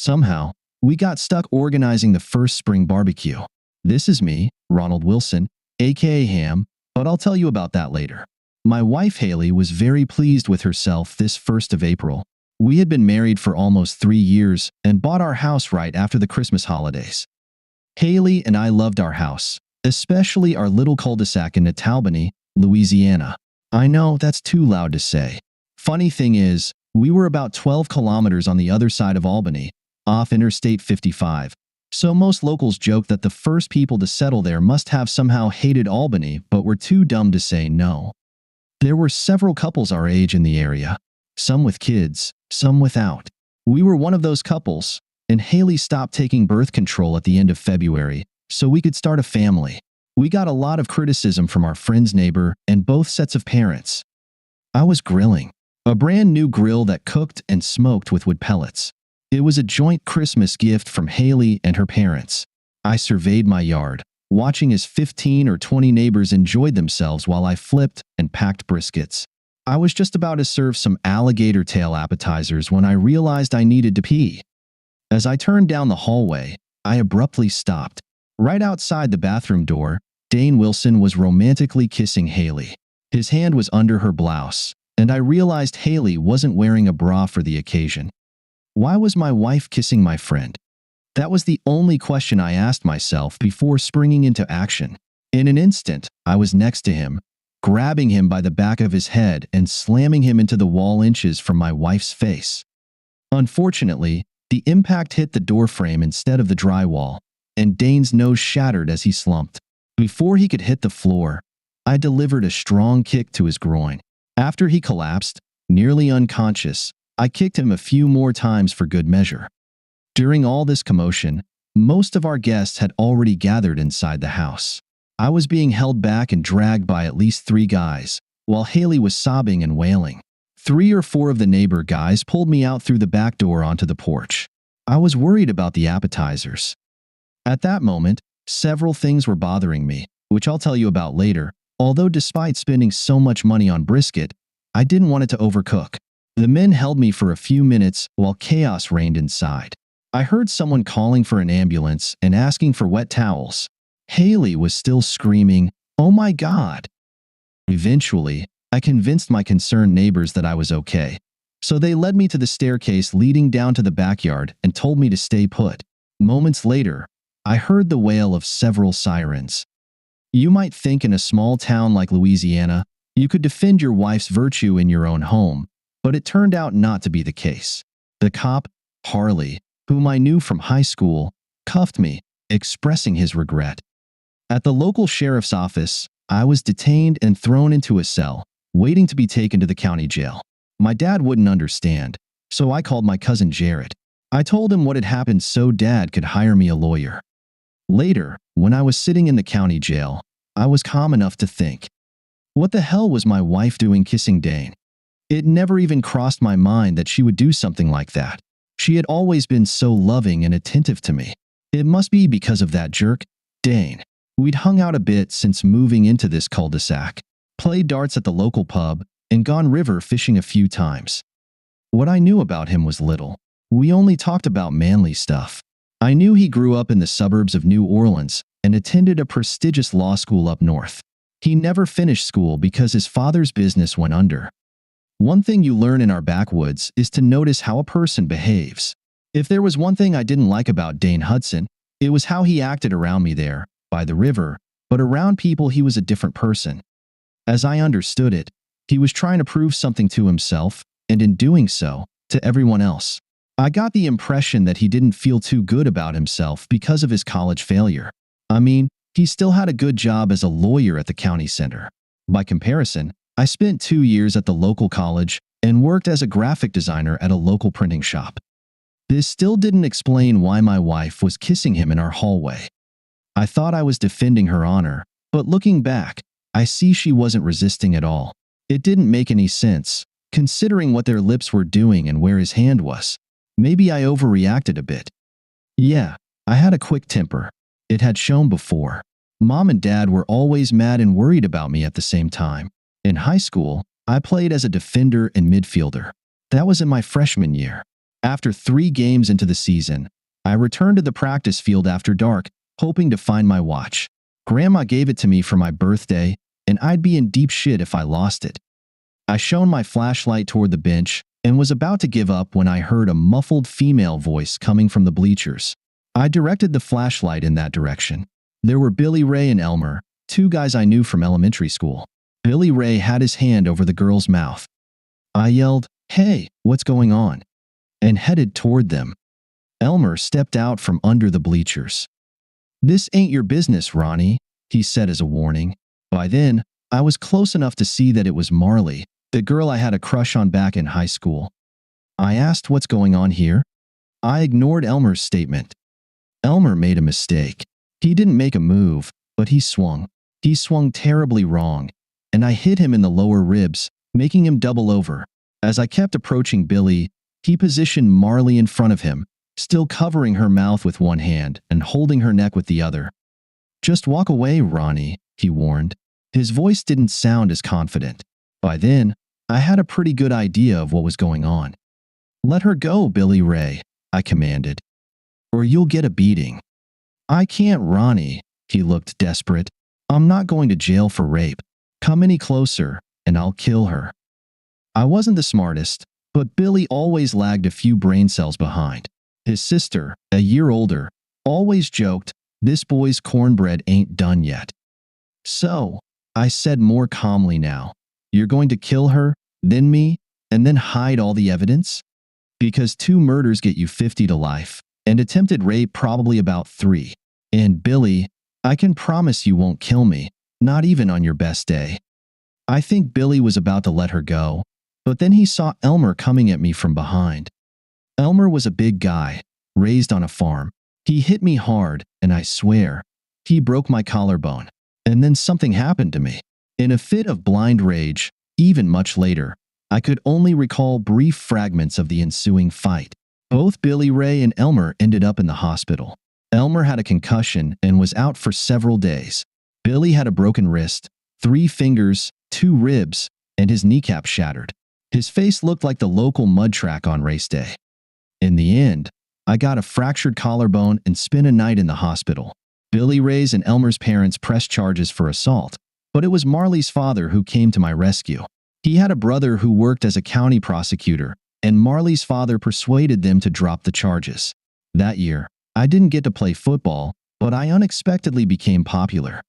Somehow, we got stuck organizing the first spring barbecue. This is me, Ronald Wilson, aka Ham, but I'll tell you about that later. My wife Haley was very pleased with herself this 1st of April. We had been married for almost 3 years and bought our house right after the Christmas holidays. Haley and I loved our house, especially our little cul-de-sac in Albany, Louisiana. I know that's too loud to say. Funny thing is, we were about 12 kilometers on the other side of Albany, off Interstate 55. So most locals joke that the first people to settle there must have somehow hated Albany but were too dumb to say no. There were several couples our age in the area, some with kids, some without. We were one of those couples, and Haley stopped taking birth control at the end of February, so we could start a family. We got a lot of criticism from our friend's neighbor and both sets of parents. I was grilling, a brand new grill that cooked and smoked with wood pellets. It was a joint Christmas gift from Haley and her parents. I surveyed my yard, watching as 15 or 20 neighbors enjoyed themselves while I flipped and packed briskets. I was just about to serve some alligator tail appetizers when I realized I needed to pee. As I turned down the hallway, I abruptly stopped. Right outside the bathroom door, Dane Wilson was romantically kissing Haley. His hand was under her blouse, and I realized Haley wasn't wearing a bra for the occasion. Why was my wife kissing my friend? That was the only question I asked myself before springing into action. In an instant, I was next to him, grabbing him by the back of his head and slamming him into the wall inches from my wife's face. Unfortunately, the impact hit the door frame instead of the drywall, and Dane's nose shattered as he slumped. Before he could hit the floor, I delivered a strong kick to his groin. After he collapsed, nearly unconscious, I kicked him a few more times for good measure. During all this commotion, most of our guests had already gathered inside the house. I was being held back and dragged by at least 3 guys, while Haley was sobbing and wailing. 3 or 4 of the neighbor guys pulled me out through the back door onto the porch. I was worried about the appetizers. At that moment, several things were bothering me, which I'll tell you about later, although despite spending so much money on brisket, I didn't want it to overcook. The men held me for a few minutes while chaos reigned inside. I heard someone calling for an ambulance and asking for wet towels. Haley was still screaming, "Oh my God!" Eventually, I convinced my concerned neighbors that I was okay, so they led me to the staircase leading down to the backyard and told me to stay put. Moments later, I heard the wail of several sirens. You might think in a small town like Louisiana, you could defend your wife's virtue in your own home, but it turned out not to be the case. The cop, Harley, whom I knew from high school, cuffed me, expressing his regret. At the local sheriff's office, I was detained and thrown into a cell, waiting to be taken to the county jail. My dad wouldn't understand, so I called my cousin Jared. I told him what had happened so Dad could hire me a lawyer. Later, when I was sitting in the county jail, I was calm enough to think, what the hell was my wife doing kissing Dane? It never even crossed my mind that she would do something like that. She had always been so loving and attentive to me. It must be because of that jerk, Dane. We'd hung out a bit since moving into this cul-de-sac, played darts at the local pub, and gone river fishing a few times. What I knew about him was little. We only talked about manly stuff. I knew he grew up in the suburbs of New Orleans and attended a prestigious law school up north. He never finished school because his father's business went under. One thing you learn in our backwoods is to notice how a person behaves. If there was one thing I didn't like about Dane Hudson, it was how he acted around me there, by the river, but around people he was a different person. As I understood it, he was trying to prove something to himself, and in doing so, to everyone else. I got the impression that he didn't feel too good about himself because of his college failure. I mean, he still had a good job as a lawyer at the county center. By comparison, I spent 2 years at the local college and worked as a graphic designer at a local printing shop. This still didn't explain why my wife was kissing him in our hallway. I thought I was defending her honor, but looking back, I see she wasn't resisting at all. It didn't make any sense, considering what their lips were doing and where his hand was. Maybe I overreacted a bit. Yeah, I had a quick temper. It had shown before. Mom and Dad were always mad and worried about me at the same time. In high school, I played as a defender and midfielder. That was in my freshman year. After 3 games into the season, I returned to the practice field after dark, hoping to find my watch. Grandma gave it to me for my birthday, and I'd be in deep shit if I lost it. I shone my flashlight toward the bench and was about to give up when I heard a muffled female voice coming from the bleachers. I directed the flashlight in that direction. There were Billy Ray and Elmer, 2 guys I knew from elementary school. Billy Ray had his hand over the girl's mouth. I yelled, "Hey, what's going on?" and headed toward them. Elmer stepped out from under the bleachers. "This ain't your business, Ronnie," he said as a warning. By then, I was close enough to see that it was Marley, the girl I had a crush on back in high school. I asked what's going on here. I ignored Elmer's statement. Elmer made a mistake. He didn't make a move, but he swung. He swung terribly wrong, and I hit him in the lower ribs, making him double over. As I kept approaching Billy, he positioned Marley in front of him, still covering her mouth with one hand and holding her neck with the other. "Just walk away, Ronnie," he warned. His voice didn't sound as confident. By then, I had a pretty good idea of what was going on. "Let her go, Billy Ray," I commanded, "or you'll get a beating." "I can't, Ronnie." He looked desperate. "I'm not going to jail for rape. Come any closer, and I'll kill her." I wasn't the smartest, but Billy always lagged a few brain cells behind. His sister, a year older, always joked, "This boy's cornbread ain't done yet." "So," I said more calmly now, "you're going to kill her, then me, and then hide all the evidence? Because 2 murders get you 50 to life, and attempted rape probably about 3. And Billy, I can promise you won't kill me, not even on your best day." I think Billy was about to let her go, but then he saw Elmer coming at me from behind. Elmer was a big guy, raised on a farm. He hit me hard, and I swear, he broke my collarbone. And then something happened to me. In a fit of blind rage, even much later, I could only recall brief fragments of the ensuing fight. Both Billy Ray and Elmer ended up in the hospital. Elmer had a concussion and was out for several days. Billy had a broken wrist, 3 fingers, 2 ribs, and his kneecap shattered. His face looked like the local mud track on race day. In the end, I got a fractured collarbone and spent a night in the hospital. Billy Ray's and Elmer's parents pressed charges for assault, but it was Marley's father who came to my rescue. He had a brother who worked as a county prosecutor, and Marley's father persuaded them to drop the charges. That year, I didn't get to play football, but I unexpectedly became popular.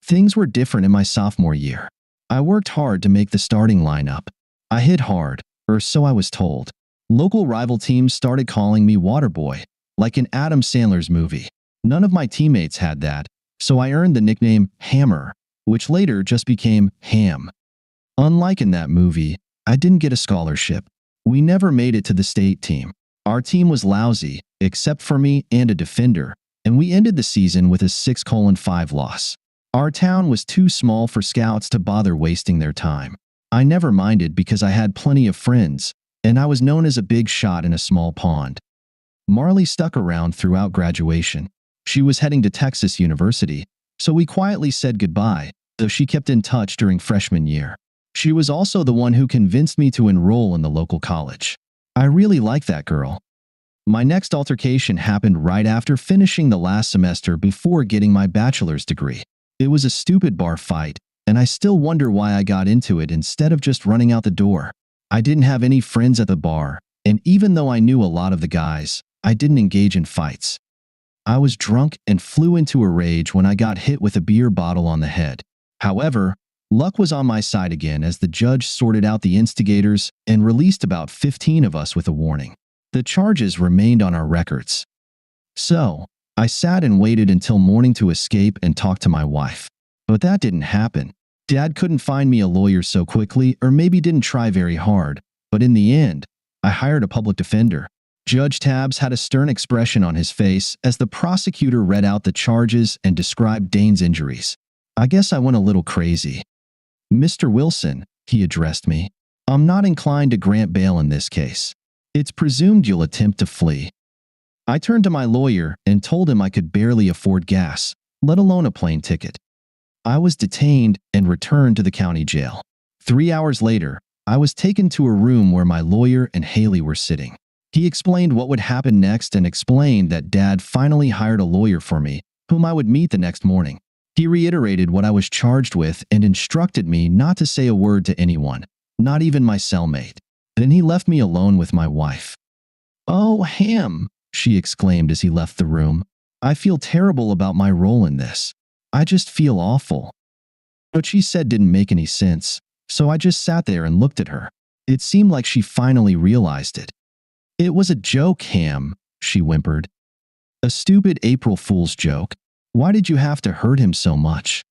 Things were different in my sophomore year. I worked hard to make the starting lineup. I hit hard, or so I was told. Local rival teams started calling me Waterboy, like in Adam Sandler's movie. None of my teammates had that, so I earned the nickname Hammer, which later just became Ham. Unlike in that movie, I didn't get a scholarship. We never made it to the state team. Our team was lousy, except for me and a defender, and we ended the season with a 6-5 loss. Our town was too small for scouts to bother wasting their time. I never minded because I had plenty of friends, and I was known as a big shot in a small pond. Marley stuck around throughout graduation. She was heading to Texas University, so we quietly said goodbye, though she kept in touch during freshman year. She was also the one who convinced me to enroll in the local college. I really liked that girl. My next altercation happened right after finishing the last semester before getting my bachelor's degree. It was a stupid bar fight, and I still wonder why I got into it instead of just running out the door. I didn't have any friends at the bar, and even though I knew a lot of the guys, I didn't engage in fights. I was drunk and flew into a rage when I got hit with a beer bottle on the head. However, luck was on my side again as the judge sorted out the instigators and released about 15 of us with a warning. The charges remained on our records. So, I sat and waited until morning to escape and talk to my wife. But that didn't happen. Dad couldn't find me a lawyer so quickly, or maybe didn't try very hard, but in the end, I hired a public defender. Judge Tabbs had a stern expression on his face as the prosecutor read out the charges and described Dane's injuries. I guess I went a little crazy. "Mr. Wilson," he addressed me, "I'm not inclined to grant bail in this case. It's presumed you'll attempt to flee." I turned to my lawyer and told him I could barely afford gas, let alone a plane ticket. I was detained and returned to the county jail. 3 hours later, I was taken to a room where my lawyer and Haley were sitting. He explained what would happen next and explained that Dad finally hired a lawyer for me, whom I would meet the next morning. He reiterated what I was charged with and instructed me not to say a word to anyone, not even my cellmate. Then he left me alone with my wife. "Oh, Ham," she exclaimed as he left the room. "I feel terrible about my role in this. I just feel awful." What she said didn't make any sense, so I just sat there and looked at her. It seemed like she finally realized it. "It was a joke, Ham," she whimpered. "A stupid April Fool's joke. Why did you have to hurt him so much?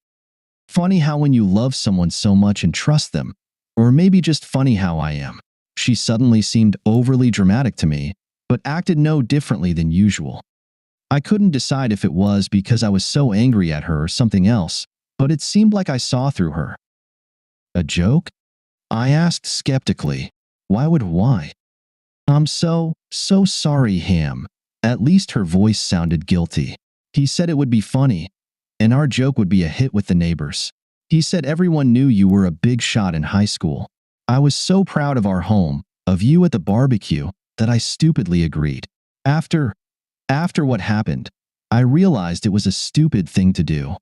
Funny how when you love someone so much and trust them, or maybe just funny how I am." She suddenly seemed overly dramatic to me, but acted no differently than usual. I couldn't decide if it was because I was so angry at her or something else, but it seemed like I saw through her. "A joke?" I asked skeptically. Why? "I'm so sorry, Ham." At least her voice sounded guilty. "He said it would be funny, and our joke would be a hit with the neighbors. He said everyone knew you were a big shot in high school. I was so proud of our home, of you at the barbecue, that I stupidly agreed. After what happened, I realized it was a stupid thing to do."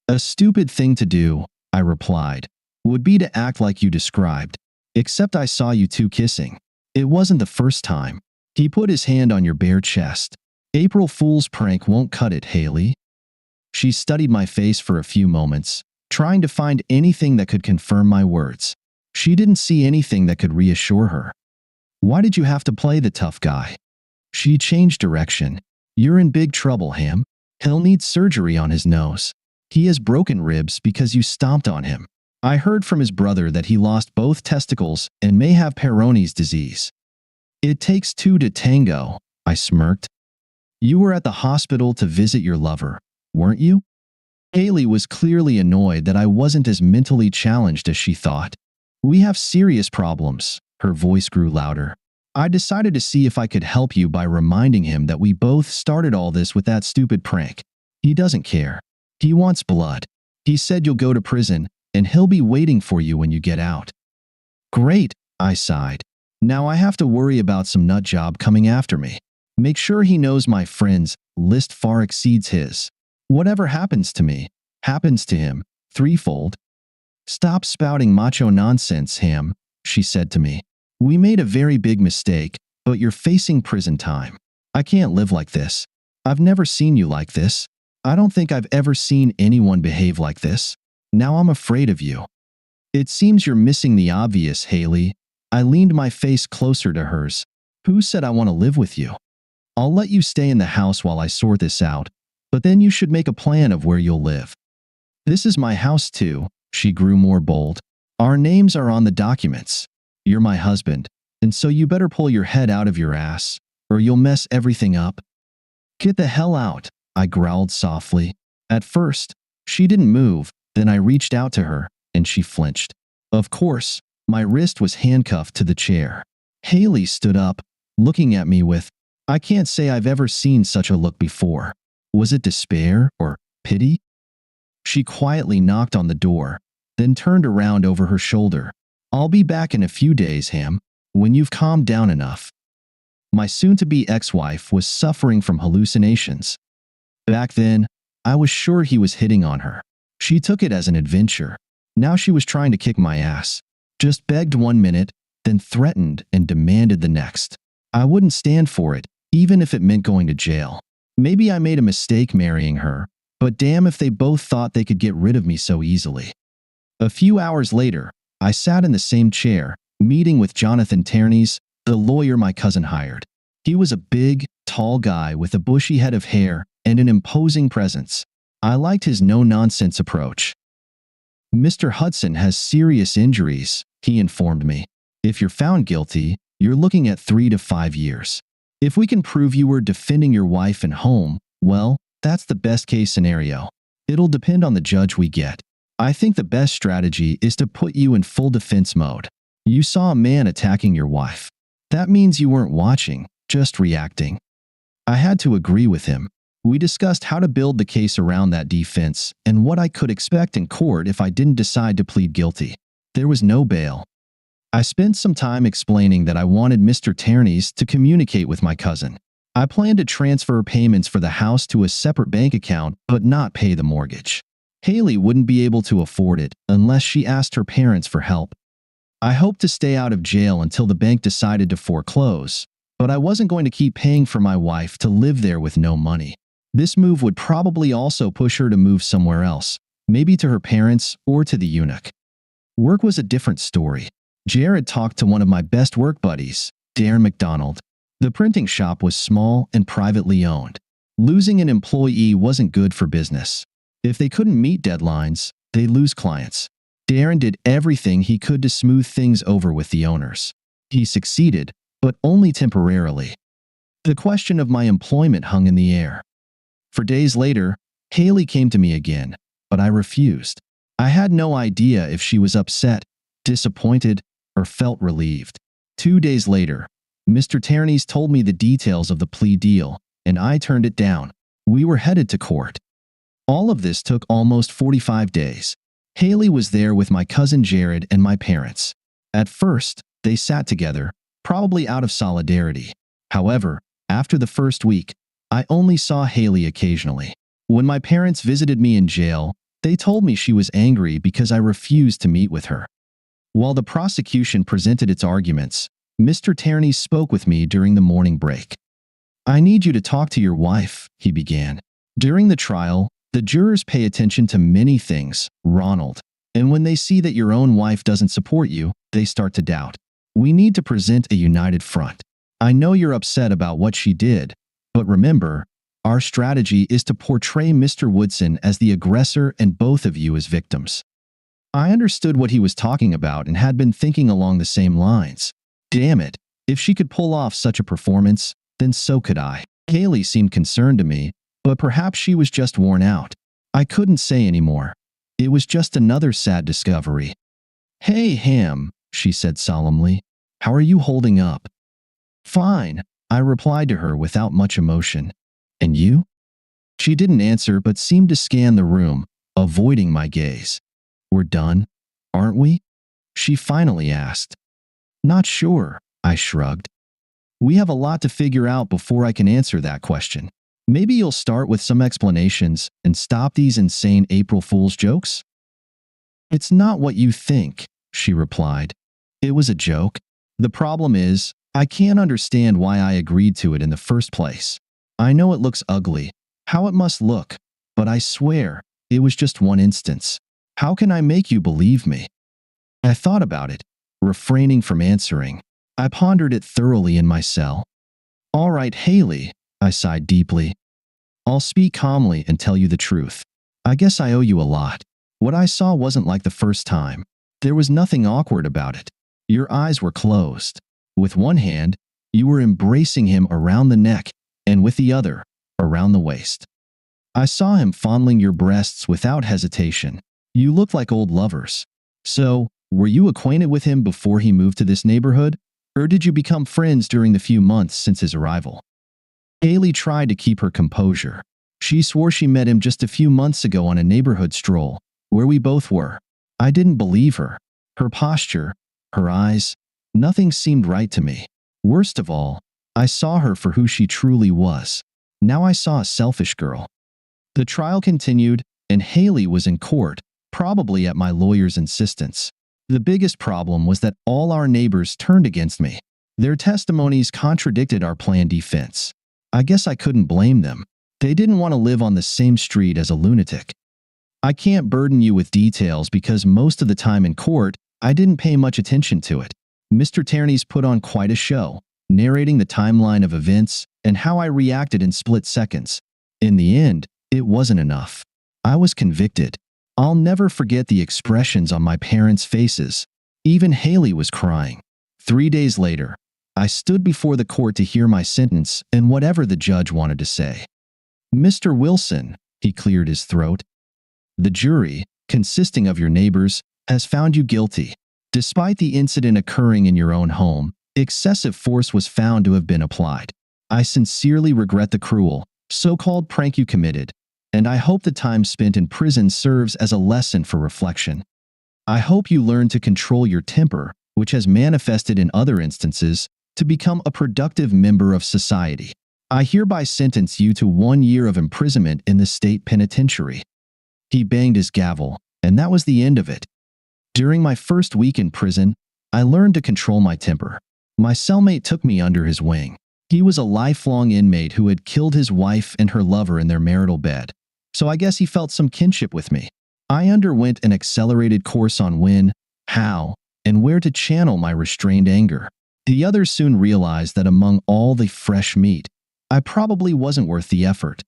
"A stupid thing to do," I replied, "would be to act like you described, except I saw you two kissing. It wasn't the first time." He put his hand on your bare chest. "April Fool's prank won't cut it, Haley." She studied my face for a few moments, trying to find anything that could confirm my words. She didn't see anything that could reassure her. "Why did you have to play the tough guy?" She changed direction. "You're in big trouble, Ham. He'll need surgery on his nose. He has broken ribs because you stomped on him. I heard from his brother that he lost both testicles and may have Peyronie's disease." "It takes two to tango," I smirked. "You were at the hospital to visit your lover, weren't you?" Haley was clearly annoyed that I wasn't as mentally challenged as she thought. "We have serious problems." Her voice grew louder. "I decided to see if I could help you by reminding him that we both started all this with that stupid prank. He doesn't care. He wants blood. He said you'll go to prison, and he'll be waiting for you when you get out." "Great," I sighed. "Now I have to worry about some nut job coming after me. Make sure he knows my friends' list far exceeds his. Whatever happens to me, happens to him, threefold." "Stop spouting macho nonsense, Ham," she said to me. "We made a very big mistake, but you're facing prison time. I can't live like this. I've never seen you like this. I don't think I've ever seen anyone behave like this. Now I'm afraid of you." "It seems you're missing the obvious, Haley." I leaned my face closer to hers. "Who said I want to live with you? I'll let you stay in the house while I sort this out, but then you should make a plan of where you'll live." "This is my house too." She grew more bold. "Our names are on the documents. You're my husband, and so you better pull your head out of your ass, or you'll mess everything up." "Get the hell out," I growled softly. At first, she didn't move, then I reached out to her, and she flinched. Of course, my wrist was handcuffed to the chair. Haley stood up, looking at me with, I can't say I've ever seen such a look before. Was it despair or pity? She quietly knocked on the door, then turned around over her shoulder. "I'll be back in a few days, Ham, when you've calmed down enough." My soon-to-be ex-wife was suffering from hallucinations. Back then, I was sure he was hitting on her. She took it as an adventure. Now she was trying to kick my ass. Just begged 1 minute, then threatened and demanded the next. I wouldn't stand for it, even if it meant going to jail. Maybe I made a mistake marrying her, but damn if they both thought they could get rid of me so easily. A few hours later, I sat in the same chair, meeting with Jonathan Ternes, the lawyer my cousin hired. He was a big, tall guy with a bushy head of hair and an imposing presence. I liked his no-nonsense approach. "Mr. Hudson has serious injuries," he informed me. "If you're found guilty, you're looking at 3 to 5 years. If we can prove you were defending your wife and home, well, that's the best-case scenario. It'll depend on the judge we get. I think the best strategy is to put you in full defense mode. You saw a man attacking your wife. That means you weren't watching, just reacting." I had to agree with him. We discussed how to build the case around that defense and what I could expect in court if I didn't decide to plead guilty. There was no bail. I spent some time explaining that I wanted Mr. Tierney's to communicate with my cousin. I planned to transfer payments for the house to a separate bank account but not pay the mortgage. Haley wouldn't be able to afford it unless she asked her parents for help. I hoped to stay out of jail until the bank decided to foreclose, but I wasn't going to keep paying for my wife to live there with no money. This move would probably also push her to move somewhere else, maybe to her parents or to the eunuch. Work was a different story. Jared talked to one of my best work buddies, Darren McDonald. The printing shop was small and privately owned. Losing an employee wasn't good for business. If they couldn't meet deadlines, they'd lose clients. Darren did everything he could to smooth things over with the owners. He succeeded, but only temporarily. The question of my employment hung in the air. For days later, Haley came to me again, but I refused. I had no idea if she was upset, disappointed, or felt relieved. 2 days later, Mr. Tierney's told me the details of the plea deal, and I turned it down. We were headed to court. All of this took almost 45 days. Haley was there with my cousin Jared and my parents. At first, they sat together, probably out of solidarity. However, after the first week, I only saw Haley occasionally. When my parents visited me in jail, they told me she was angry because I refused to meet with her. While the prosecution presented its arguments, Mr. Tierney spoke with me during the morning break. "I need you to talk to your wife," he began. "During the trial, the jurors pay attention to many things, Ronald, and when they see that your own wife doesn't support you, they start to doubt. We need to present a united front. I know you're upset about what she did, but remember, our strategy is to portray Mr. Woodson as the aggressor and both of you as victims." I understood what he was talking about and had been thinking along the same lines. Damn it, if she could pull off such a performance, then so could I. Haley seemed concerned to me, but perhaps she was just worn out. I couldn't say anymore. It was just another sad discovery. "Hey, Ham," she said solemnly. "How are you holding up?" "Fine," I replied to her without much emotion. "And you?" She didn't answer but seemed to scan the room, avoiding my gaze. "We're done, aren't we?" she finally asked. "Not sure," I shrugged. "We have a lot to figure out before I can answer that question. Maybe you'll start with some explanations and stop these insane April Fool's jokes?" "It's not what you think," she replied. "It was a joke. The problem is, I can't understand why I agreed to it in the first place. I know it looks ugly, how it must look, but I swear, it was just one instance. How can I make you believe me?" I thought about it, refraining from answering. I pondered it thoroughly in my cell. "All right, Haley," I sighed deeply. "I'll speak calmly and tell you the truth. I guess I owe you a lot. What I saw wasn't like the first time. There was nothing awkward about it. Your eyes were closed. With one hand, you were embracing him around the neck, and with the other, around the waist. I saw him fondling your breasts without hesitation. You looked like old lovers. So, were you acquainted with him before he moved to this neighborhood, or did you become friends during the few months since his arrival?" Haley tried to keep her composure. She swore she met him just a few months ago on a neighborhood stroll, where we both were. I didn't believe her. Her posture, her eyes, nothing seemed right to me. Worst of all, I saw her for who she truly was. Now I saw a selfish girl. The trial continued, and Haley was in court, probably at my lawyer's insistence. The biggest problem was that all our neighbors turned against me. Their testimonies contradicted our planned defense. I guess I couldn't blame them. They didn't want to live on the same street as a lunatic. I can't burden you with details because most of the time in court, I didn't pay much attention to it. Mr. Tierney's put on quite a show, narrating the timeline of events and how I reacted in split seconds. In the end, it wasn't enough. I was convicted. I'll never forget the expressions on my parents' faces. Even Haley was crying. 3 days later, I stood before the court to hear my sentence and whatever the judge wanted to say. "Mr. Wilson," he cleared his throat, "the jury, consisting of your neighbors, has found you guilty. Despite the incident occurring in your own home, excessive force was found to have been applied. I sincerely regret the cruel, so-called prank you committed, and I hope the time spent in prison serves as a lesson for reflection. I hope you learn to control your temper which has manifested in other instances, to become a productive member of society. I hereby sentence you to 1 year of imprisonment in the state penitentiary." He banged his gavel, and that was the end of it. During my first week in prison, I learned to control my temper. My cellmate took me under his wing. He was a lifelong inmate who had killed his wife and her lover in their marital bed, so I guess he felt some kinship with me. I underwent an accelerated course on when, how, and where to channel my restrained anger. The others soon realized that among all the fresh meat, I probably wasn't worth the effort.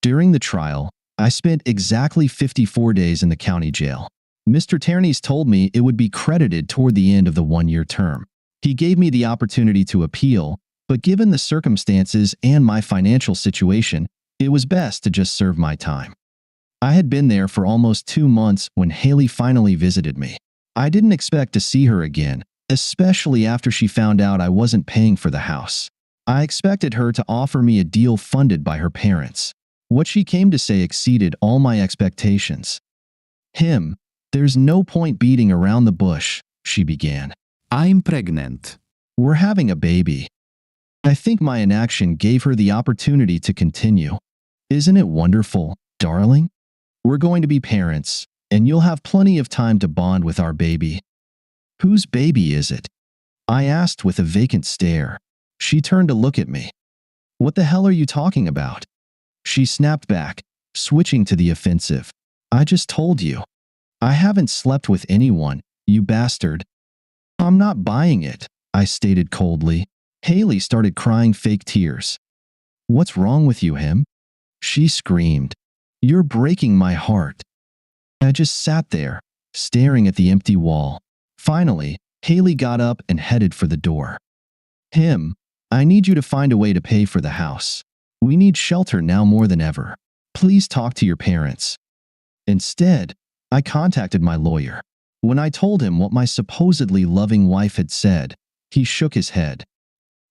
During the trial, I spent exactly 54 days in the county jail. Mr. Ternes told me it would be credited toward the end of the 1-year term. He gave me the opportunity to appeal, but given the circumstances and my financial situation, it was best to just serve my time. I had been there for almost 2 months when Haley finally visited me. I didn't expect to see her again, especially after she found out I wasn't paying for the house. I expected her to offer me a deal funded by her parents. What she came to say exceeded all my expectations. "There's no point beating around the bush," she began. I'm pregnant. "We're having a baby." I think my inaction gave her the opportunity to continue. "Isn't it wonderful, darling? We're going to be parents, and you'll have plenty of time to bond with our baby." "Whose baby is it?" I asked with a vacant stare. She turned to look at me. "What the hell are you talking about?" She snapped back, switching to the offensive. "I just told you. I haven't slept with anyone, you bastard." "I'm not buying it," I stated coldly. Haley started crying fake tears. "What's wrong with you, him?" She screamed. "You're breaking my heart." I just sat there, staring at the empty wall. Finally, Haley got up and headed for the door. "I need you to find a way to pay for the house. We need shelter now more than ever. Please talk to your parents." Instead, I contacted my lawyer. When I told him what my supposedly loving wife had said, he shook his head.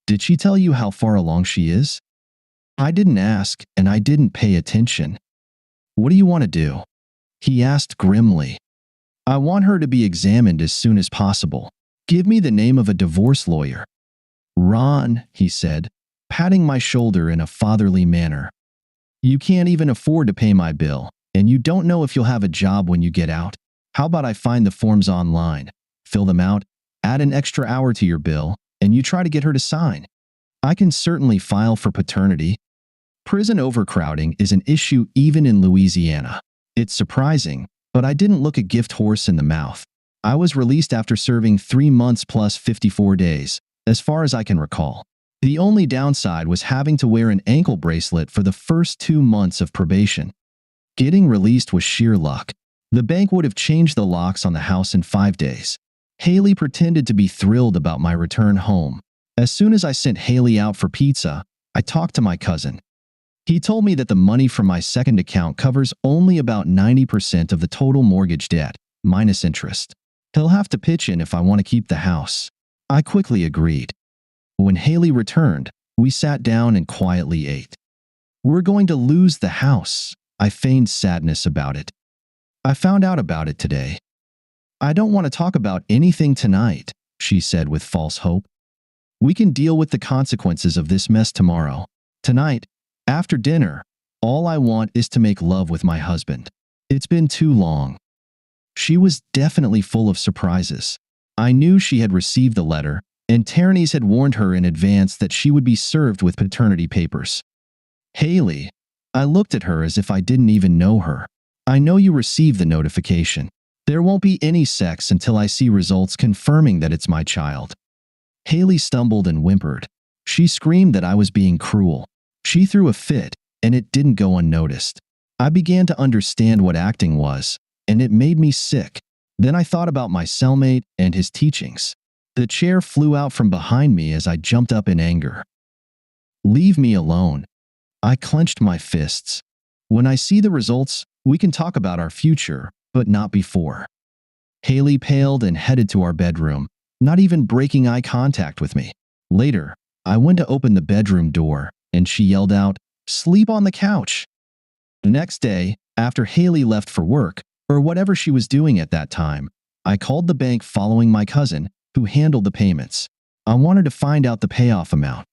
"Did she tell you how far along she is?" I didn't ask, and I didn't pay attention. "What do you want to do?" he asked grimly. "I want her to be examined as soon as possible. Give me the name of a divorce lawyer." "Ron," he said, patting my shoulder in a fatherly manner. "You can't even afford to pay my bill, and you don't know if you'll have a job when you get out. How about I find the forms online, fill them out, add an extra hour to your bill, and you try to get her to sign? I can certainly file for paternity." Prison overcrowding is an issue even in Louisiana. It's surprising, but I didn't look a gift horse in the mouth. I was released after serving 3 months plus 54 days, as far as I can recall. The only downside was having to wear an ankle bracelet for the first 2 months of probation. Getting released was sheer luck. The bank would have changed the locks on the house in 5 days. Haley pretended to be thrilled about my return home. As soon as I sent Haley out for pizza, I talked to my cousin. He told me that the money from my second account covers only about 90% of the total mortgage debt, minus interest. He'll have to pitch in if I want to keep the house. I quickly agreed. When Haley returned, we sat down and quietly ate. "We're going to lose the house." I feigned sadness about it. "I found out about it today." "I don't want to talk about anything tonight," she said with false hope. "We can deal with the consequences of this mess tomorrow. Tonight, after dinner, all I want is to make love with my husband. It's been too long." She was definitely full of surprises. I knew she had received the letter, and Ternes had warned her in advance that she would be served with paternity papers. "Haley," I looked at her as if I didn't even know her. "I know you received the notification. There won't be any sex until I see results confirming that it's my child." Haley stumbled and whimpered. She screamed that I was being cruel. She threw a fit, and it didn't go unnoticed. I began to understand what acting was, and it made me sick. Then I thought about my cellmate and his teachings. The chair flew out from behind me as I jumped up in anger. "Leave me alone." I clenched my fists. "When I see the results, we can talk about our future, but not before." Haley paled and headed to our bedroom, not even breaking eye contact with me. Later, I went to open the bedroom door, and she yelled out, "Sleep on the couch." The next day, after Haley left for work, or whatever she was doing at that time, I called the bank following my cousin, who handled the payments. I wanted to find out the payoff amount.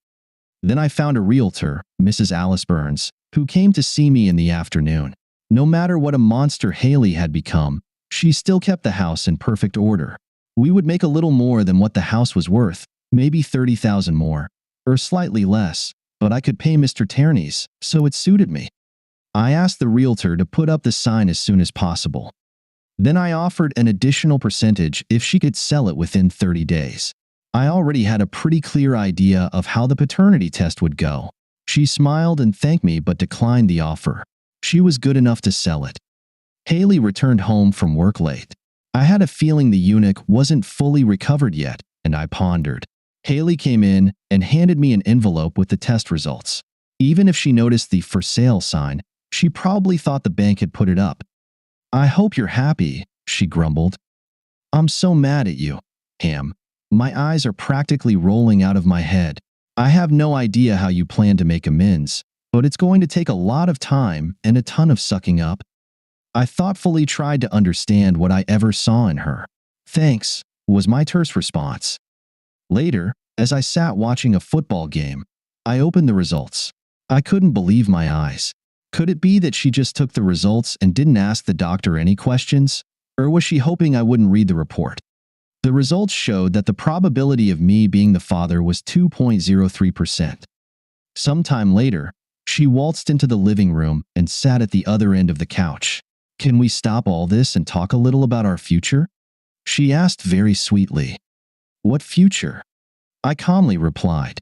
Then I found a realtor, Mrs. Alice Burns, who came to see me in the afternoon. No matter what a monster Haley had become, she still kept the house in perfect order. We would make a little more than what the house was worth, maybe $30,000 more, or slightly less, but I could pay Mr. Tierney's, so it suited me. I asked the realtor to put up the sign as soon as possible. Then I offered an additional percentage if she could sell it within 30 days. I already had a pretty clear idea of how the paternity test would go. She smiled and thanked me but declined the offer. She was good enough to sell it. Haley returned home from work late. I had a feeling the eunuch wasn't fully recovered yet, and I pondered. Haley came in and handed me an envelope with the test results. Even if she noticed the for sale sign, she probably thought the bank had put it up. "I hope you're happy," she grumbled. "I'm so mad at you, Ham. My eyes are practically rolling out of my head. I have no idea how you plan to make amends, but it's going to take a lot of time and a ton of sucking up." I thoughtfully tried to understand what I ever saw in her. "Thanks," was my terse response. Later, as I sat watching a football game, I opened the results. I couldn't believe my eyes. Could it be that she just took the results and didn't ask the doctor any questions? Or was she hoping I wouldn't read the report? The results showed that the probability of me being the father was 2.03%. Sometime later, she waltzed into the living room and sat at the other end of the couch. "Can we stop all this and talk a little about our future?" she asked very sweetly. "What future?" I calmly replied.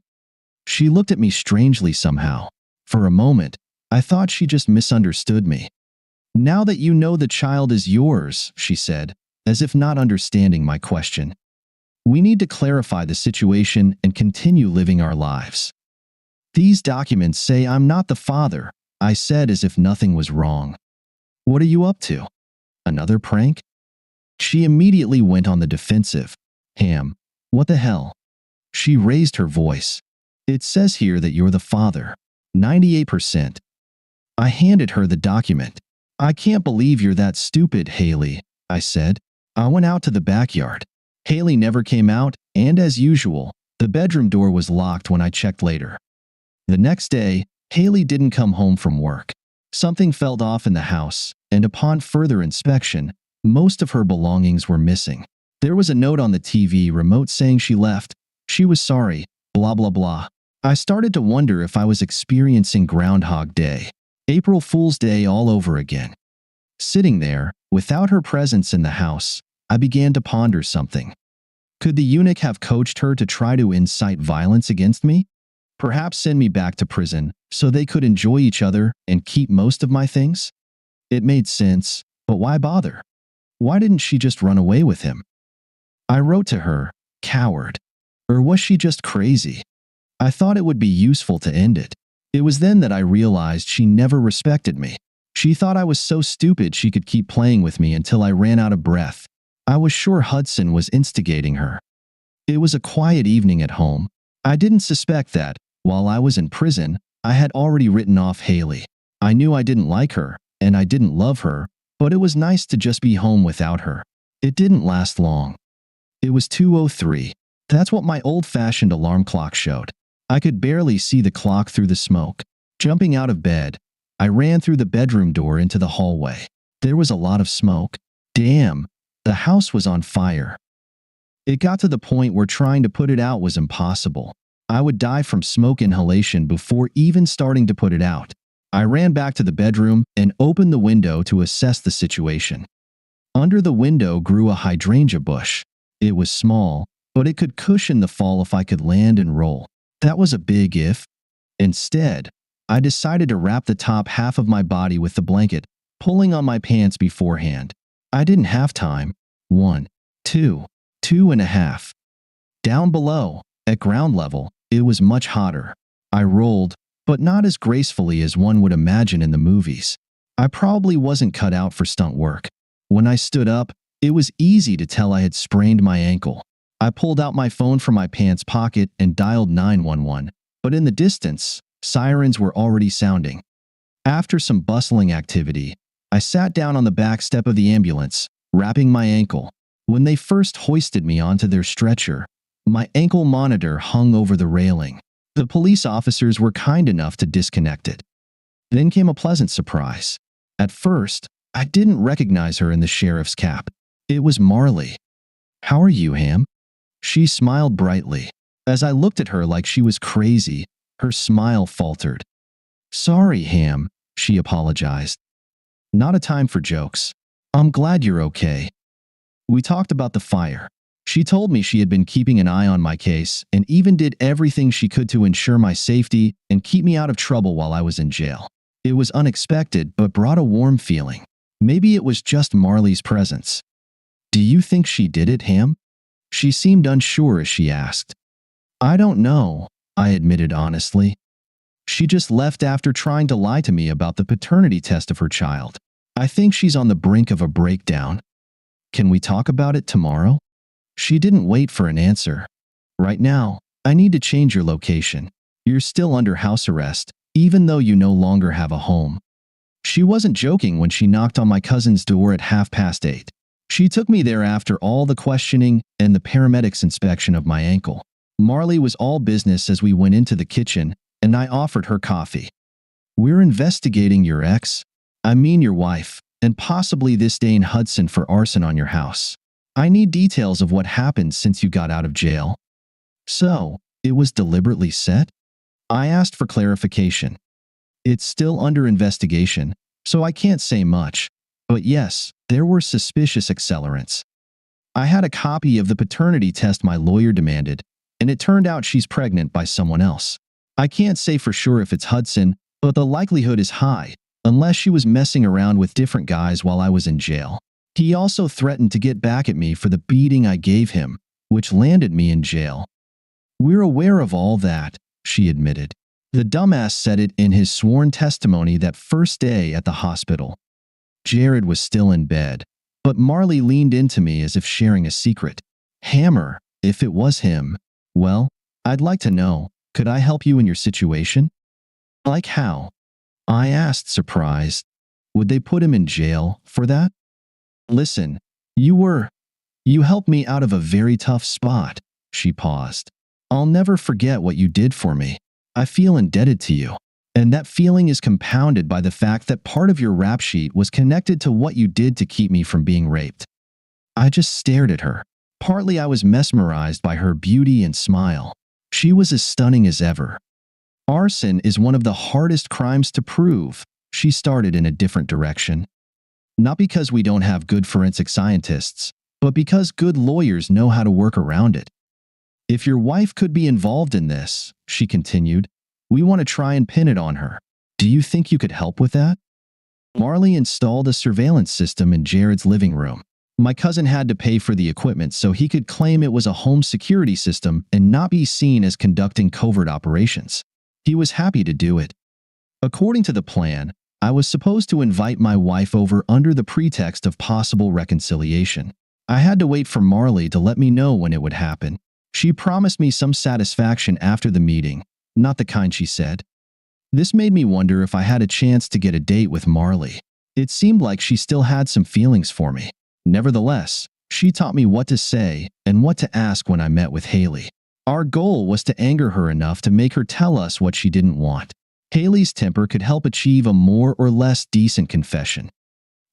She looked at me strangely somehow. For a moment, I thought she just misunderstood me. "Now that you know the child is yours," she said, as if not understanding my question, "we need to clarify the situation and continue living our lives." "These documents say I'm not the father," I said as if nothing was wrong. "What are you up to? Another prank?" She immediately went on the defensive. "Ham, what the hell?" She raised her voice. "It says here that you're the father. 98%. I handed her the document. "I can't believe you're that stupid, Haley," I said. I went out to the backyard. Haley never came out, and as usual, the bedroom door was locked when I checked later. The next day, Haley didn't come home from work. Something felt off in the house, and upon further inspection, most of her belongings were missing. There was a note on the TV remote saying she left. She was sorry, blah blah blah. I started to wonder if I was experiencing Groundhog Day, April Fool's Day all over again. Sitting there, without her presence in the house, I began to ponder something. Could the eunuch have coached her to try to incite violence against me? Perhaps send me back to prison so they could enjoy each other and keep most of my things? It made sense, but why bother? Why didn't she just run away with him? I wrote to her, "Coward." Or was she just crazy? I thought it would be useful to end it. It was then that I realized she never respected me. She thought I was so stupid she could keep playing with me until I ran out of breath. I was sure Hudson was instigating her. It was a quiet evening at home. I didn't suspect that, while I was in prison, I had already written off Haley. I knew I didn't like her, and I didn't love her, but it was nice to just be home without her. It didn't last long. It was 2:03. That's what my old-fashioned alarm clock showed. I could barely see the clock through the smoke. Jumping out of bed, I ran through the bedroom door into the hallway. There was a lot of smoke. Damn, the house was on fire. It got to the point where trying to put it out was impossible. I would die from smoke inhalation before even starting to put it out. I ran back to the bedroom and opened the window to assess the situation. Under the window grew a hydrangea bush. It was small, but it could cushion the fall if I could land and roll. That was a big if. Instead, I decided to wrap the top half of my body with the blanket, pulling on my pants beforehand. I didn't have time. 1, 2, 2.5. Down below, at ground level, it was much hotter. I rolled, but not as gracefully as one would imagine in the movies. I probably wasn't cut out for stunt work. When I stood up, it was easy to tell I had sprained my ankle. I pulled out my phone from my pants pocket and dialed 911, but in the distance, sirens were already sounding. After some bustling activity, I sat down on the back step of the ambulance, wrapping my ankle. When they first hoisted me onto their stretcher, my ankle monitor hung over the railing. The police officers were kind enough to disconnect it. Then came a pleasant surprise. At first, I didn't recognize her in the sheriff's cap. It was Marley. "How are you, Ham?" She smiled brightly. As I looked at her like she was crazy, her smile faltered. "Sorry, Ham," she apologized. "Not a time for jokes. I'm glad you're okay." We talked about the fire. She told me she had been keeping an eye on my case and even did everything she could to ensure my safety and keep me out of trouble while I was in jail. It was unexpected but brought a warm feeling. Maybe it was just Marley's presence. "Do you think she did it, Ham?" She seemed unsure as she asked. "I don't know," I admitted honestly. "She just left after trying to lie to me about the paternity test of her child. I think she's on the brink of a breakdown. Can we talk about it tomorrow?" She didn't wait for an answer. "Right now, I need to change your location. You're still under house arrest, even though you no longer have a home." She wasn't joking when she knocked on my cousin's door at 8:30. She took me there after all the questioning and the paramedics' inspection of my ankle. Marley was all business as we went into the kitchen, and I offered her coffee. "We're investigating your ex, I mean your wife, and possibly this Dane Hudson for arson on your house. I need details of what happened since you got out of jail." "So, it was deliberately set?" I asked for clarification. "It's still under investigation, so I can't say much. But yes, there were suspicious accelerants. I had a copy of the paternity test my lawyer demanded, and it turned out she's pregnant by someone else. I can't say for sure if it's Hudson, but the likelihood is high, unless she was messing around with different guys while I was in jail." He also threatened to get back at me for the beating I gave him, which landed me in jail. "We're aware of all that," she admitted. The dumbass said it in his sworn testimony that first day at the hospital. Jared was still in bed, but Marley leaned into me as if sharing a secret. "Hammer, if it was him, well, I'd like to know, could I help you in your situation?" "Like how?" I asked, surprised. "Would they put him in jail for that?" "Listen, you helped me out of a very tough spot." She paused. "I'll never forget what you did for me. I feel indebted to you. And that feeling is compounded by the fact that part of your rap sheet was connected to what you did to keep me from being raped." I just stared at her. Partly I was mesmerized by her beauty and smile. She was as stunning as ever. "Arson is one of the hardest crimes to prove." She started in a different direction. "Not because we don't have good forensic scientists, but because good lawyers know how to work around it. If your wife could be involved in this," she continued, "we want to try and pin it on her. Do you think you could help with that?" Marley installed a surveillance system in Jared's living room. My cousin had to pay for the equipment so he could claim it was a home security system and not be seen as conducting covert operations. He was happy to do it. According to the plan, I was supposed to invite my wife over under the pretext of possible reconciliation. I had to wait for Marley to let me know when it would happen. She promised me some satisfaction after the meeting, not the kind she said. This made me wonder if I had a chance to get a date with Marley. It seemed like she still had some feelings for me. Nevertheless, she taught me what to say and what to ask when I met with Haley. Our goal was to anger her enough to make her tell us what she didn't want. Haley's temper could help achieve a more or less decent confession.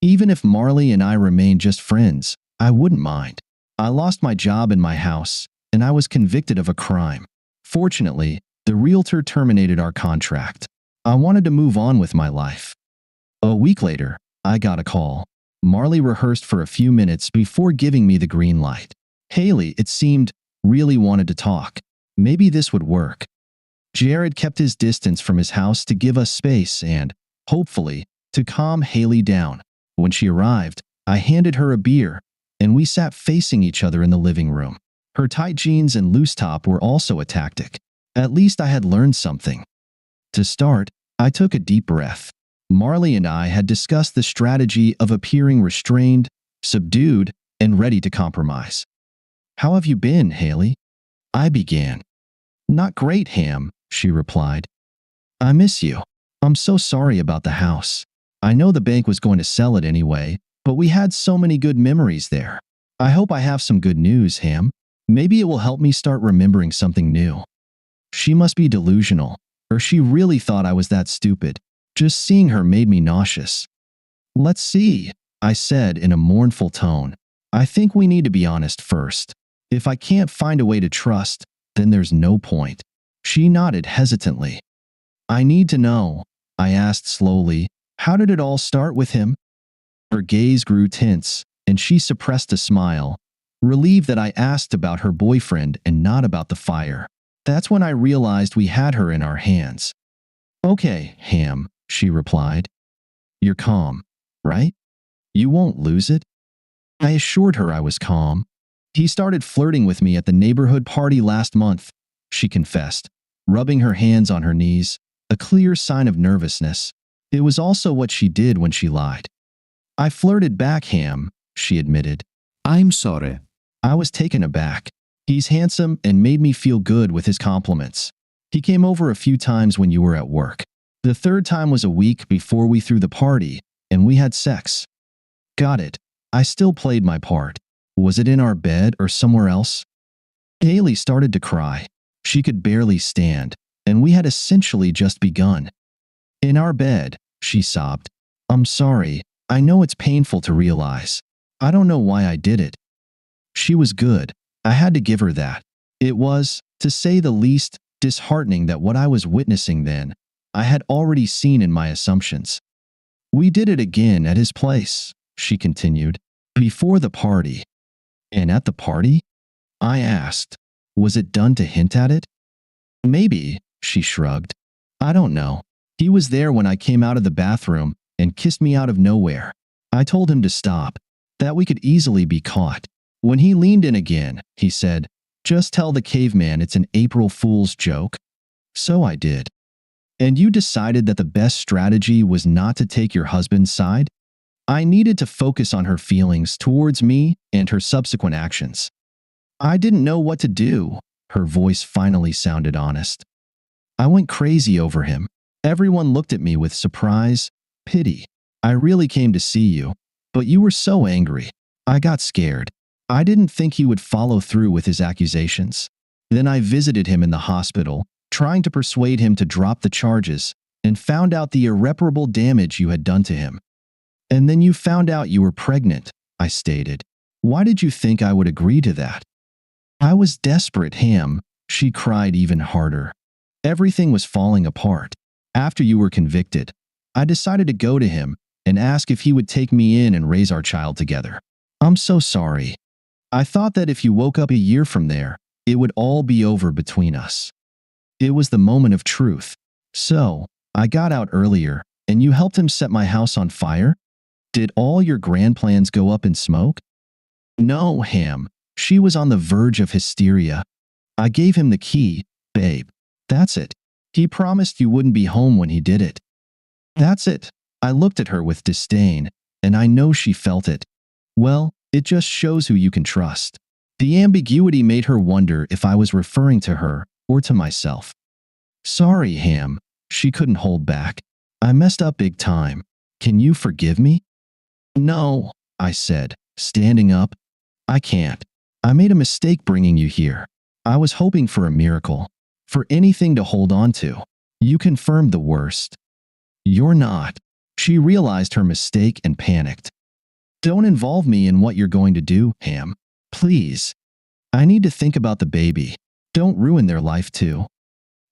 Even if Marley and I remained just friends, I wouldn't mind. I lost my job in my house, and I was convicted of a crime. Fortunately, the realtor terminated our contract. I wanted to move on with my life. A week later, I got a call. Marley rehearsed for a few minutes before giving me the green light. Haley, it seemed, really wanted to talk. Maybe this would work. Jared kept his distance from his house to give us space and, hopefully, to calm Haley down. When she arrived, I handed her a beer, and we sat facing each other in the living room. Her tight jeans and loose top were also a tactic. At least I had learned something. To start, I took a deep breath. Marley and I had discussed the strategy of appearing restrained, subdued, and ready to compromise. "How have you been, Haley?" I began. "Not great, Ham," she replied. "I miss you. I'm so sorry about the house. I know the bank was going to sell it anyway, but we had so many good memories there. I hope I have some good news, Ham. Maybe it will help me start remembering something new. She must be delusional, or she really thought I was that stupid. Just seeing her made me nauseous. Let's see, I said in a mournful tone. I think we need to be honest first. If I can't find a way to trust, then there's no point. She nodded hesitantly. I need to know, I asked slowly. How did it all start with him? Her gaze grew tense, and she suppressed a smile, relieved that I asked about her boyfriend and not about the fire. That's when I realized we had her in our hands. Okay, Ham, she replied. You're calm, right? You won't lose it? I assured her I was calm. He started flirting with me at the neighborhood party last month, she confessed, rubbing her hands on her knees, a clear sign of nervousness. It was also what she did when she lied. I flirted back, Ham, she admitted. I'm sorry. I was taken aback. He's handsome and made me feel good with his compliments. He came over a few times when you were at work. The third time was a week before we threw the party, and we had sex. Got it. I still played my part. Was it in our bed or somewhere else? Haley started to cry. She could barely stand, and we had essentially just begun. In our bed, she sobbed. I'm sorry. I know it's painful to realize. I don't know why I did it. She was good. I had to give her that. It was, to say the least, disheartening that what I was witnessing then, I had already seen in my assumptions. We did it again at his place, she continued, before the party. And at the party? I asked. Was it done to hint at it? Maybe, she shrugged. I don't know. He was there when I came out of the bathroom and kissed me out of nowhere. I told him to stop, that we could easily be caught. When he leaned in again, he said, just tell the caveman it's an April Fool's joke. So I did. And you decided that the best strategy was not to take your husband's side? I needed to focus on her feelings towards me and her subsequent actions. I didn't know what to do. Her voice finally sounded honest. I went crazy over him. Everyone looked at me with surprise, pity. I really came to see you, but you were so angry. I got scared. I didn't think he would follow through with his accusations. Then I visited him in the hospital, trying to persuade him to drop the charges, and found out the irreparable damage you had done to him. And then you found out you were pregnant, I stated. Why did you think I would agree to that? I was desperate, Ham, she cried even harder. Everything was falling apart. After you were convicted, I decided to go to him and ask if he would take me in and raise our child together. I'm so sorry. I thought that if you woke up a year from there, it would all be over between us. It was the moment of truth. So, I got out earlier, and you helped him set my house on fire? Did all your grand plans go up in smoke? No, Ham. She was on the verge of hysteria. I gave him the key, babe. That's it. He promised you wouldn't be home when he did it. That's it. I looked at her with disdain, and I know she felt it. Well, it just shows who you can trust. The ambiguity made her wonder if I was referring to her or to myself. Sorry, Ham. She couldn't hold back. I messed up big time. Can you forgive me? No, I said, standing up. I can't. I made a mistake bringing you here. I was hoping for a miracle, for anything to hold on to. You confirmed the worst. You're not. She realized her mistake and panicked. Don't involve me in what you're going to do, Ham. Please. I need to think about the baby. Don't ruin their life too.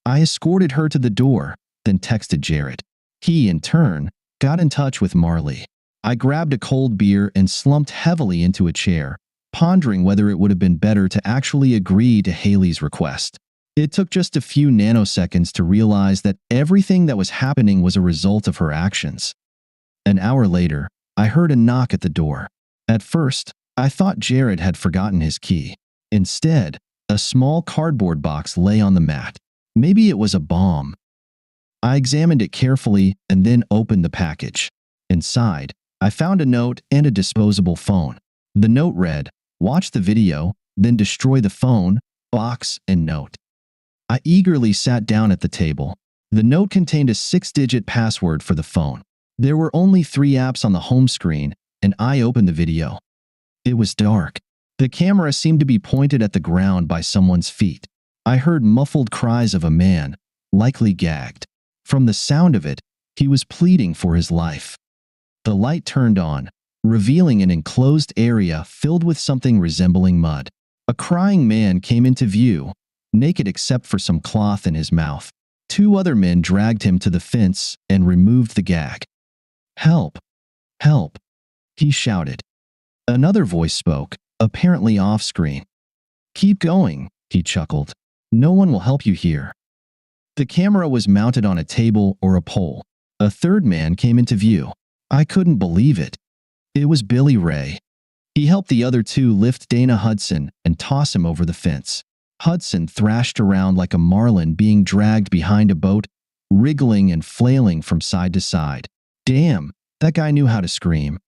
I escorted her to the door, then texted Jared. He, in turn, got in touch with Marley. I grabbed a cold beer and slumped heavily into a chair, pondering whether it would have been better to actually agree to Haley's request. It took just a few nanoseconds to realize that everything that was happening was a result of her actions. An hour later, I heard a knock at the door. At first, I thought Jared had forgotten his key. Instead, a small cardboard box lay on the mat. Maybe it was a bomb. I examined it carefully and then opened the package. Inside, I found a note and a disposable phone. The note read, "Watch the video, then destroy the phone, box, and note." I eagerly sat down at the table. The note contained a 6-digit password for the phone. There were only 3 apps on the home screen, and I opened the video. It was dark. The camera seemed to be pointed at the ground by someone's feet. I heard muffled cries of a man, likely gagged. From the sound of it, he was pleading for his life. The light turned on, revealing an enclosed area filled with something resembling mud. A crying man came into view, naked except for some cloth in his mouth. Two other men dragged him to the fence and removed the gag. "Help! Help!" he shouted. Another voice spoke, apparently off-screen. "Keep going," he chuckled. "No one will help you here." The camera was mounted on a table or a pole. A third man came into view. I couldn't believe it. It was Billy Ray. He helped the other two lift Dana Hudson and toss him over the fence. Hudson thrashed around like a marlin being dragged behind a boat, wriggling and flailing from side to side. Damn, that guy knew how to scream.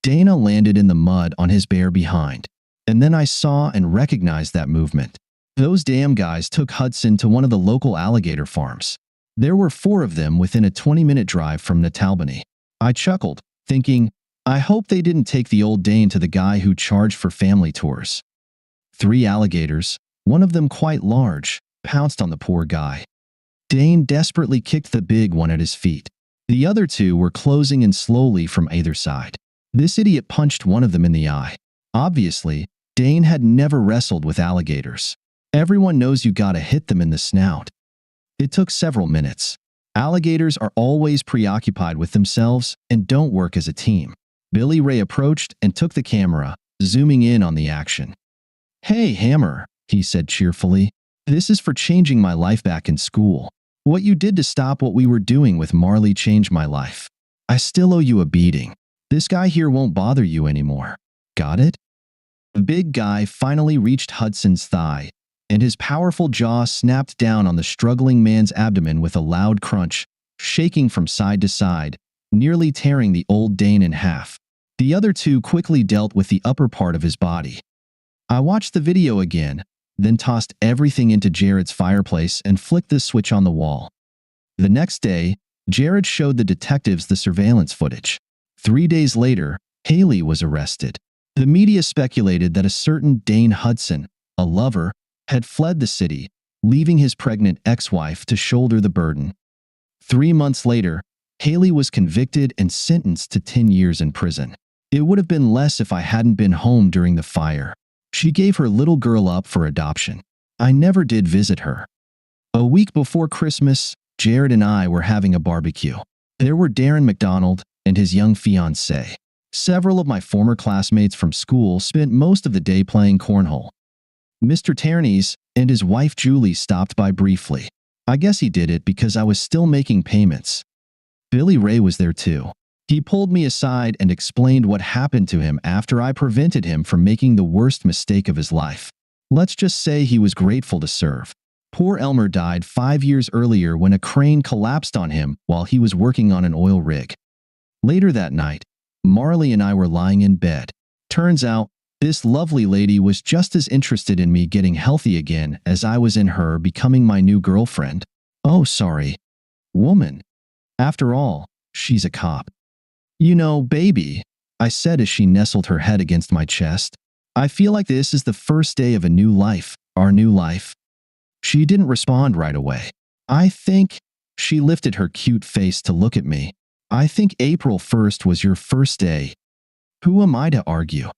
Dana landed in the mud on his bare behind. And then I saw and recognized that movement. Those damn guys took Hudson to one of the local alligator farms. There were 4 of them within a 20-minute drive from Natalbany. I chuckled, thinking, I hope they didn't take the old Dane to the guy who charged for family tours. 3 alligators, one of them quite large, pounced on the poor guy. Dane desperately kicked the big one at his feet. The other 2 were closing in slowly from either side. This idiot punched one of them in the eye. Obviously, Dane had never wrestled with alligators. Everyone knows you gotta hit them in the snout. It took several minutes. Alligators are always preoccupied with themselves and don't work as a team. Billy Ray approached and took the camera, zooming in on the action. "Hey, Hammer," he said cheerfully. "This is for changing my life back in school. What you did to stop what we were doing with Marley changed my life. I still owe you a beating. This guy here won't bother you anymore. Got it?" The big guy finally reached Hudson's thigh, and his powerful jaw snapped down on the struggling man's abdomen with a loud crunch, shaking from side to side, nearly tearing the old Dane in half. The other 2 quickly dealt with the upper part of his body. I watched the video again, then tossed everything into Jared's fireplace and flicked the switch on the wall. The next day, Jared showed the detectives the surveillance footage. 3 days later, Haley was arrested. The media speculated that a certain Dane Hudson, a lover, had fled the city, leaving his pregnant ex-wife to shoulder the burden. 3 months later, Haley was convicted and sentenced to 10 years in prison. It would have been less if I hadn't been home during the fire. She gave her little girl up for adoption. I never did visit her. A week before Christmas, Jared and I were having a barbecue. There were Darren McDonald and his young fiancée. Several of my former classmates from school spent most of the day playing cornhole. Mr. Ternes and his wife Julie stopped by briefly. I guess he did it because I was still making payments. Billy Ray was there too. He pulled me aside and explained what happened to him after I prevented him from making the worst mistake of his life. Let's just say he was grateful to serve. Poor Elmer died 5 years earlier when a crane collapsed on him while he was working on an oil rig. Later that night, Marley and I were lying in bed. Turns out, this lovely lady was just as interested in me getting healthy again as I was in her becoming my new girlfriend. Oh, sorry. Woman. After all, she's a cop. "You know, baby," I said as she nestled her head against my chest, "I feel like this is the first day of a new life, our new life." She didn't respond right away. "I think," she lifted her cute face to look at me, "I think April 1st was your first day." Who am I to argue?